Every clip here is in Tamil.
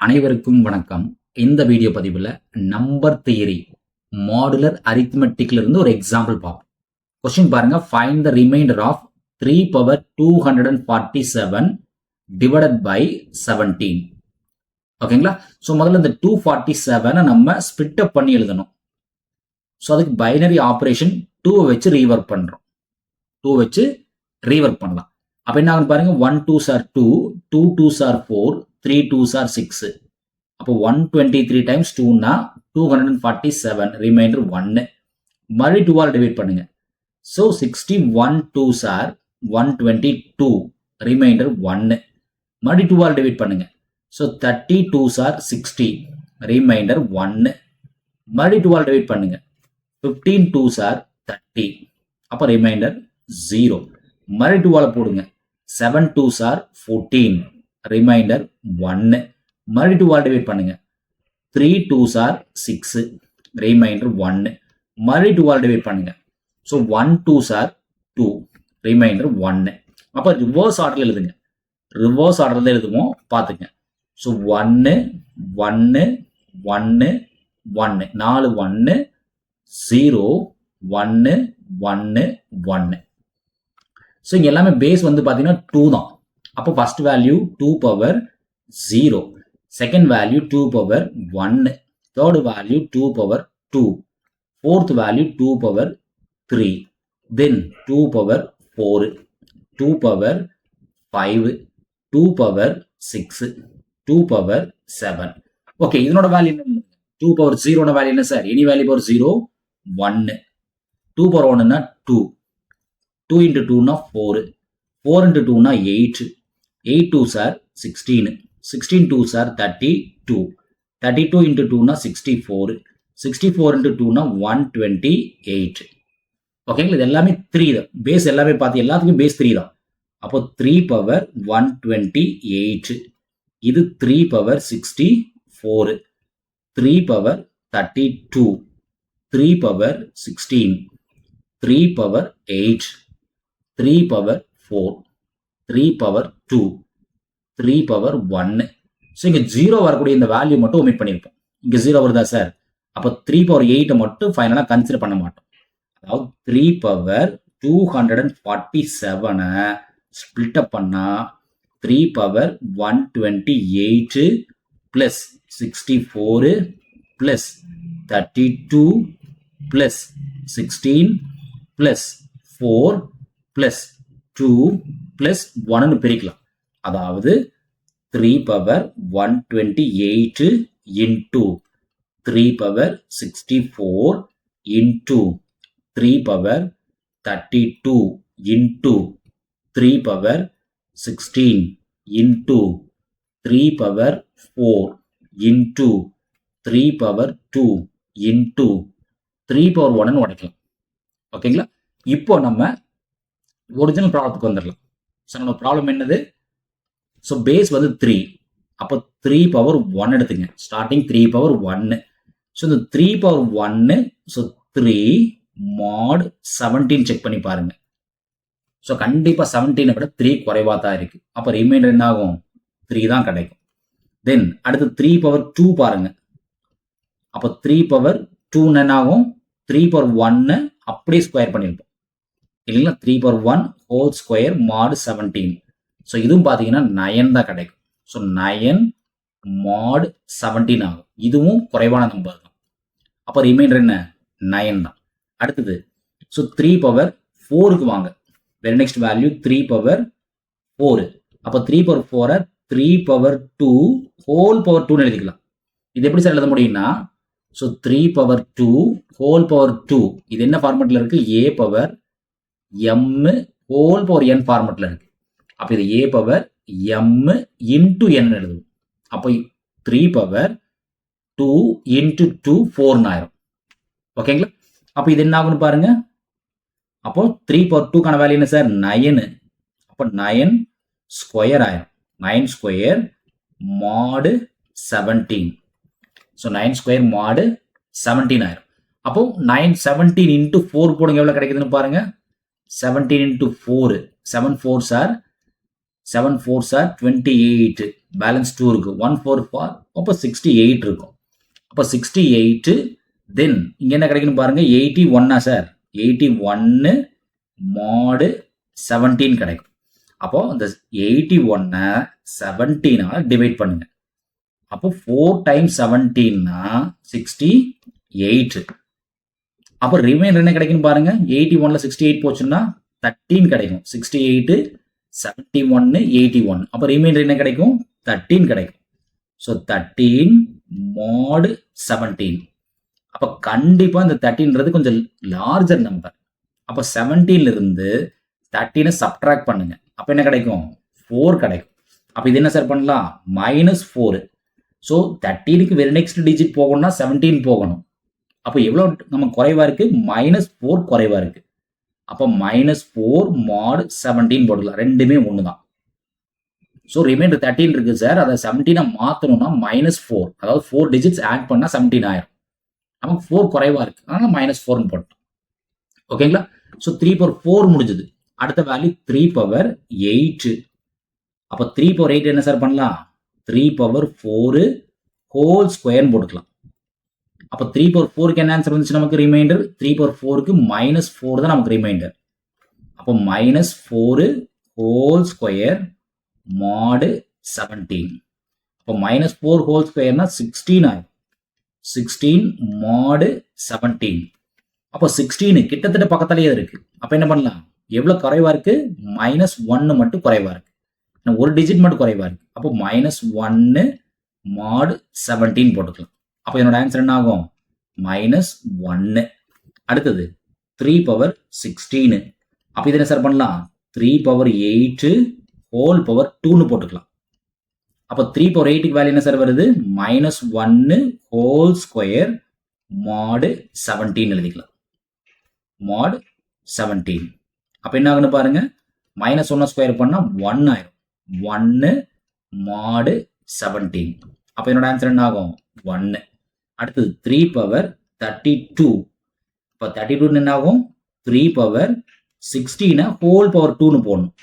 அனைவருக்கும் வணக்கம். இந்த வீடியோ பதிவில் நம்பர் தியரி மாடுலர் அரித்மெட்டிக்ல இருந்து ஒரு எக்ஸாம்பிள் பார்ப்போம். கொஸ்டின் பாருங்க, find the remainder of 3 power 247 divided by 17. ஓகேங்களா? ஸோ முதல்ல இந்த 247 நம்ம ஸ்பிட் அப் பண்ணி எழுதணும். ஸோ அதுக்கு பைனரி ஆப்ரேஷன் 2 வச்சு ரீவர்க் பண்றோம். 2 வச்சு ரீவர்க் பண்ணலாம். அப்ப என்ன ஆகும் பாருங்க, 1 2s are 2, 2 2s are 4, 3 2s are 6. அப்போ 123 times 2 னா 247, ரிமைண்டர் 1. மறுபடியும் 2 ஆல் டிவைட் பண்ணுங்க. So 61 2s are 122, remainder 1. மறுபடியும் 2 ஆல் டிவைட் பண்ணுங்க. So 30 2s are 60, remainder 1. மறுபடியும் 2 ஆல் டிவைட் பண்ணுங்க. 15 2s are 30, அப்போ ரிமைண்டர் 0. மறுபடியும் 2 ஆல் போடுங்க. 7 2s are 14, ரிமைண்டர் 1. மறுபடியும் 2 ஆல் டிவைட் பண்ணுங்க. 3 2s are 6, ரிமைண்டர் 1. மறுபடியும் 2 ஆல் டிவைட் பண்ணுங்க. So 1 2s are 2, remainder 1. அப்போ ரிவர்ஸ் ஆர்டர்ல எழுதுங்க. ரிவர்ஸ் ஆர்டர்ல எழுதுவோம், பார்த்துங்க. ஸோ 1 1 1 1, 4 1 0 1 1 1. ஸோ இங்க எல்லாமே பேஸ் வந்து பார்த்தீங்கன்னா 2 தான். அப்போ first value 2 power 0, second value 2 power 1, third value 2 power 2, fourth value 2 power 3, தென் 2 power 4, 2 power 5, 2 power 6, 2 power 7. Okay, இதனோட வேல்யூ என்ன? 2 பவர் 0 வேல்யூ என்ன sir? Any value power 0 1. 2 power 1 2, 2 into 2 னா 4, 4 into 2 னா 8, 8 2s are 16, 16 2s are 32, 32 into 2 னா 64, 64 into 2 னா 128. ஓகேங்களா? இது எல்லாமே 3 தான். பேஸ் எல்லாமே பார்த்து எல்லாத்துக்கும் பேஸ் 3 தான். அப்போ 3 பவர் 128, இது 3 power 64, 3 power 32, 3 power 16, 3 power 8, 3 power 4, 3 power 2, 3 power 1. So இங்கே 0 வரக்கூடிய இந்த வேல்யூ மட்டும் ஒமிட் பண்ணியிருப்போம். இங்கே 0 வருதா சார்? அப்போ 3 பவர் 8 மட்டும் ஃபைனலாக கன்சிடர் பண்ண மாட்டோம். அதாவது 3 பவர் 247 ஸ்பிளிட் அப் பண்ணா 3 power 128 plus 64 plus 32 plus 16 plus 4 plus 2 plus 1 பிரிக்கலாம். அதாவது 3 power 128 into 3 power 64 into 3 power 32 into 3 power 16 into 3 power 4 into 3 power 2 into 3 power 1 உடைக்கலாம். ஓகேங்களா? இப்போ நம்ம ஒரிஜினல் ப்ராப்ளத்துக்கு வந்துடலாம். ஸோ நம்ம ப்ராப்ளம் என்னது? ஸோ பேஸ் வந்து 3, அப்போ 3 பவர் 1 எடுத்துங்க. Starting 3 power 1. ஸோ இந்த 3 பவர் 1, ஸோ 3 மாட் 17 செக் பண்ணி பாருங்க. ஸோ கண்டிப்பாக 17 விட 3 குறைவாக தான் இருக்கு. அப்போ ரிமைண்டர் என்ன ஆகும்? 3 தான் கிடைக்கும். தென் அடுத்து 3 பவர் 2 பாருங்க. அப்போ 3 பவர் 2 என்ன ஆகும்? 3 பவர் 1 அப்படியே ஸ்கொயர் பண்ணியிருப்போம் இல்லைங்களா? 3 பவர் 1 ஹோல் ஸ்கொயர் மாட் 17. ஸோ இதுவும் பார்த்தீங்கன்னா 9 தான் கிடைக்கும். ஸோ 9 மாட் 17 ஆகும். இதுவும் குறைவான நம்பர் தான். அப்போ ரிமைண்டர் என்ன? 9 தான். அடுத்தது ஸோ 3 பவர் 4க்கு வாங்க. Very next value 3 power 4. அப்போ 3 பவர் 4 3 பவர் 2 ஹோல் பவர் 2 எழுதிக்கலாம். இது எப்படி சார் எழுத முடியும்னா, ஸோ 3 பவர் 2 ஹோல் பவர் 2, இது என்ன ஃபார்மெட்ல இருக்கு? A power M whole power n ஃபார்மெட்ல இருக்கு. அப்போ இது a power M into n எழுதுவோம். அப்போ 3 பவர் 2 இன்டூ 2 4 ஆயிரும். ஓகேங்களா? அப்போ இது என்ன ஆகும்னு பாருங்க. அப்போ 3 பவர் 2க்கான வேல்யூ என்ன சார்? 9. அப்போ 9 ஸ்கொயர் ஆயிரும். 9 ஸ்கொயர் மாடு 17. ஸோ 9 ஸ்கொயர் மாடு 17 ஆயிரும். அப்போ 9 17 இன்டூ 4 போடுங்க, எவ்வளோ கிடைக்குதுன்னு பாருங்க. 17 into 4, 7 4s are 7 4s are 28, balance 2 இருக்கு, 1 4 4, அப்போ 68 இருக்கும். அப்போ 68, தென் இங்கே என்ன கிடைக்குன்னு பாருங்க, 81 சார், 81 mod 17 கிடைக்கும். அப்போ இந்த 81 17 டிவைட் பண்ணுங்க. அப்போ 4 times 17 68. அப்போ ரிமைண்டர் என்ன கிடைக்குன்னு பாருங்க, 81ல 68 போச்சுன்னா 13 கிடைக்கும். 68 71 81. அப்போ ரிமைண்டர் என்ன கிடைக்கும், 13 கிடைக்கும். So 13 mod 17. அப்போ கண்டிப்பா இந்த 13ன்றது கொஞ்சம் லார்ஜர் நம்பர். அப்போ 17ல இருந்து 13 சப்ட்ராக்ட் பண்ணுங்க. அப்போ என்ன கிடைக்கும், 4 கிடைக்கும். அப்போ இது என்ன சார் பண்ணலாம், -4. ஸோ 13க்கு வெரி நெக்ஸ்ட் டிஜிட் போகணும்னா 17 போகணும். அப்போ எவ்வளோ நம்ம குறைவா இருக்கு, -4 குறைவா இருக்கு. அப்போ -4 mod 17 போடலாம், ரெண்டுமே ஒன்று தான். ஸோ ரிமைண்டர் 13 இருக்கு சார், அதை 17 மாற்றணும்னா -4, அதாவது 4 டிஜிட்ஸ் ஆட் பண்ணா 17 ஆயிரும். நமக்கு 4 குறைவா இருக்கு, அதனால -4 போட்டோம். ஓகேங்களா. ஸோ 3 power 4 முடிஞ்சது. அடுத்த வேல்யூ 3 power 8. அப்போ 3 power 8 என்ன சார் பண்ணலாம், 3 power 4 ஹோல் ஸ்கொயர்னு போட்டுக்கலாம். அப்போ 3 power 4க்கு என்ன ஆன்சர் வந்துச்சு நமக்கு, ரிமைண்டர் 3 power 4க்கு -4 தான் நமக்கு ரிமைண்டர். அப்போ -4 ஹோல் ஸ்கொயர் mod 17. அப்போ -4 ஹோல் ஸ்கொயர்னா 16 ஆகும். 16 mod 17. அப்போ 16 கிட்டத்தட்ட பக்கத்துலயே இருக்கு. அப்போ என்ன பண்ணலாம், எவ்வளவு குறைவா இருக்கு, -1 மட்டும் குறைவா இருக்கு, ஒரு டிஜிட் மட்டும் குறைவா இருக்கு. அப்போ -1 mod 17 போட்டுக்கலாம். அப்போ என்னோட ஆன்சர் என்ன ஆகும், -1. அடுத்தது 3 power 16. அப்போ இது என்ன சார் பண்ணலாம், 3 power 8 ஹோல் பவர் 2ன்னு போட்டுக்கலாம். அப்போ 3 power 8க்கு வேல்யூ என்ன சார் வருது, -1 ஹோல் ஸ்கொயர் mod 17 எழுதிக்கலாம். mod 17. அப்போ என்ன ஆகுன்னு பாருங்க, -1 ஸ்கொயர் பண்ணா 1 ஆயிரும். 1 mod 17. அப்போ என்னோட ஆன்சர் என்ன ஆகும், 1. அடுத்தது 3 power 32. இப்போ 32 என்ன ஆகும், 3 power 16 ஹோல் பவர் 2ன்னு போடணும்.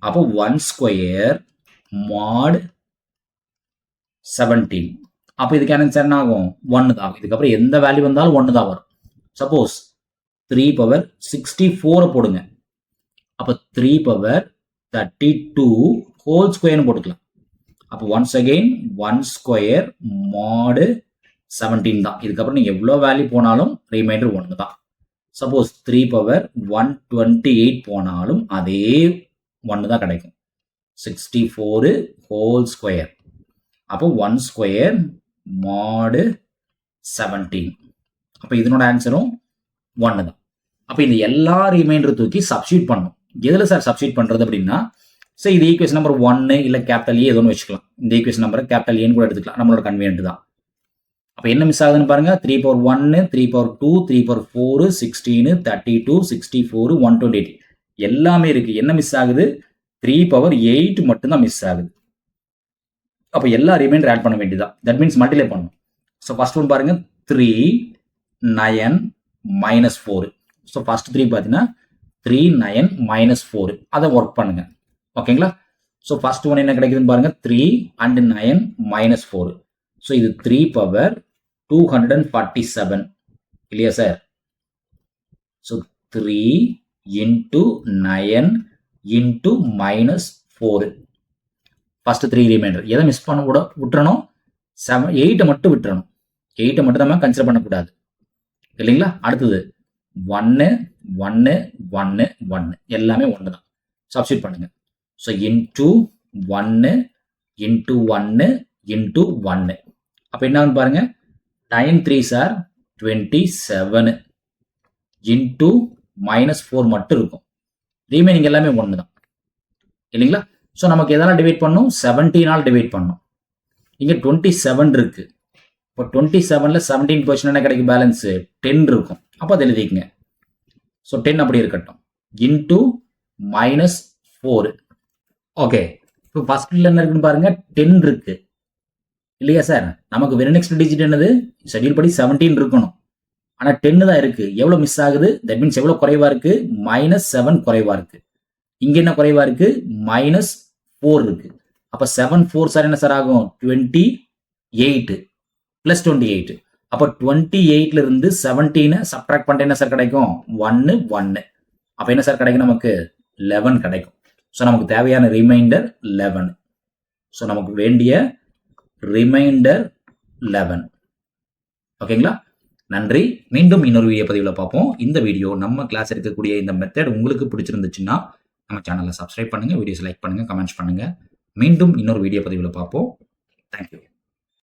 அப்போ 1 ஸ்கொயர் mod 17. அப்போ இதுக்கு ஆன்சர் என்ன ஆகும், 1 தான். இதுக்கப்புறம் எந்த வேல்யூ வந்தாலும் 1 தான் வரும். சப்போஸ் 3 power 64 போடுங்க. அப்போ 3 power 32 ஹோல் ஸ்கொயர்னு போட்டுக்கலாம். அப்போ ஒன்ஸ் அகெயின் 1 ஸ்கொயர் mod 17 தான். இதுக்கப்புறம் நீங்க எவ்வளவு வேல்யூ போனாலும் ரிமைண்டர் 1 தான். சப்போஸ் 3 power 128 போனாலும் அதே 1 தான் கிடைக்கும். 64 ஹோல் ஸ்கொயர். அப்போ 1 ஸ்கொயர் mod 17. அப்போ இதனோட ஆன்சரும் 1 தான். அப்போ இந்த எல்லா ரிமைண்டர் தூக்கி சப்ஸ்டியூட் பண்ணணும். எதுல சார் சப்ஸ்டியூட் பண்றது அப்படின்னா, சரி இது ஈக்குவேஷன் நம்பர் 1 இல்ல கேபிட்டல் ஏ ஏதோ ஒன்று வச்சுக்கலாம். இந்த ஈக்குவேஷன் நம்பரை கேபிட்டல் ஏன்னு கூட எடுத்துக்கலாம், நம்மளோட கன்வீனியன்ட் தான். அப்போ என்ன மிஸ் ஆகுதுன்னு பாருங்க, 3 power 1 3 power 2 3 power 4 16 32 64 128 எல்லாமே இருக்கு. என்ன மிஸ் ஆகுது, 3 power 8 மட்டும் தான் மிஸ் ஆகுது. அப்போ எல்லா ரிமைண்டர் ஆட் பண்ண வேண்டியதான். தட் மீன்ஸ் மல்டிப்ளை பண்ணணும். ஸோ ஃபர்ஸ்ட் ஒன் பாருங்க, 3 9 -4. ஸோ ஃபர்ஸ்ட் 3 பார்த்தீங்கன்னா 3 9 -4 அதை ஒர்க் பண்ணுங்க. ஓகேங்களா. ஸோ ஃபர்ஸ்ட் ஒன் என்ன கிடைக்குதுன்னு பாருங்க, 3 and 9 -4. ஸோ இது 3 power 247 இல்லையா sir. So 3 into 9 into -4. First 3 remainder. எதை மிஸ் பண்ண கூட விட்டுறணும், 8 மட்டும் விட்டுறணும். 8 மட்டும் நம்ம கன்சிடர் பண்ணக்கூடாது இல்லைங்களா. அடுத்தது 1 1 1 1 எல்லாமே 1 தான். சப்ஸ்டியூட் பண்ணுங்க. So into 1 into 1 into 1. அப்போ என்ன பாருங்க, 9 3s are 27 இன்டூ -4 மட்டும் இருக்கும். ரீமைனிங் எல்லாமே 1 தான் இல்லைங்களா. ஸோ நமக்கு எதெல்லாம் டிவைட் பண்ணும், 17 டிவைட் பண்ணும். இங்கே 27 இருக்கு. இப்போ 27ல 17 போச்சுன்னா என்ன கிடைக்கும், பேலன்ஸ் 10 இருக்கும். அப்போ அதை எழுதிக்கங்க. ஸோ 10 அப்படி இருக்கட்டும். இன்டூ -4. ஓகே. இப்போ ஃபர்ஸ்ட்ல என்ன இருக்குன்னு பாருங்க, 10 இருக்கு இல்லையா சார். நமக்கு வெரி நெக்ஸ்ட் டிஜிட் என்னது, ஷெட்யூல் படி 17 இருக்கணும். ஆனால் 10 தான் இருக்கு. எவ்வளோ மிஸ் ஆகுது, தட் மீன்ஸ் எவ்வளோ குறைவா இருக்கு, -7 குறைவா இருக்கு. இங்க என்ன குறைவா இருக்கு, 4 இருக்கு. அப்ப 7 4 சார் என்ன சார் ஆகும் 28 பிளஸ் 28. அப்ப 28ல இருந்து 17 சப்ட்ராக்ட் பண்ணிட்டு என்ன சார் கிடைக்கும் 1 1. அப்ப என்ன சார் கிடைக்கும் நமக்கு 11 கிடைக்கும். ஸோ நமக்கு தேவையான ரிமைண்டர் 11. ஸோ நமக்கு வேண்டிய ரிமைண்டர் 11. ஓகேங்களா? நன்றி. மீண்டும் இன்னொரு வீடியோ பதிவில் பார்ப்போம். இந்த வீடியோ நம்ம கிளாஸ் இருக்கக்கூடிய இந்த மெத்தட் உங்களுக்கு பிடிச்சிருந்துச்சுன்னா நம்ம சேனலை சப்ஸ்கிரைப் பண்ணுங்க, வீடியோஸ் லைக் பண்ணுங்க, கமெண்ட்ஸ் பண்ணுங்க. மீண்டும் இன்னொரு வீடியோ பதிவில் பார்ப்போம். தேங்க்யூ.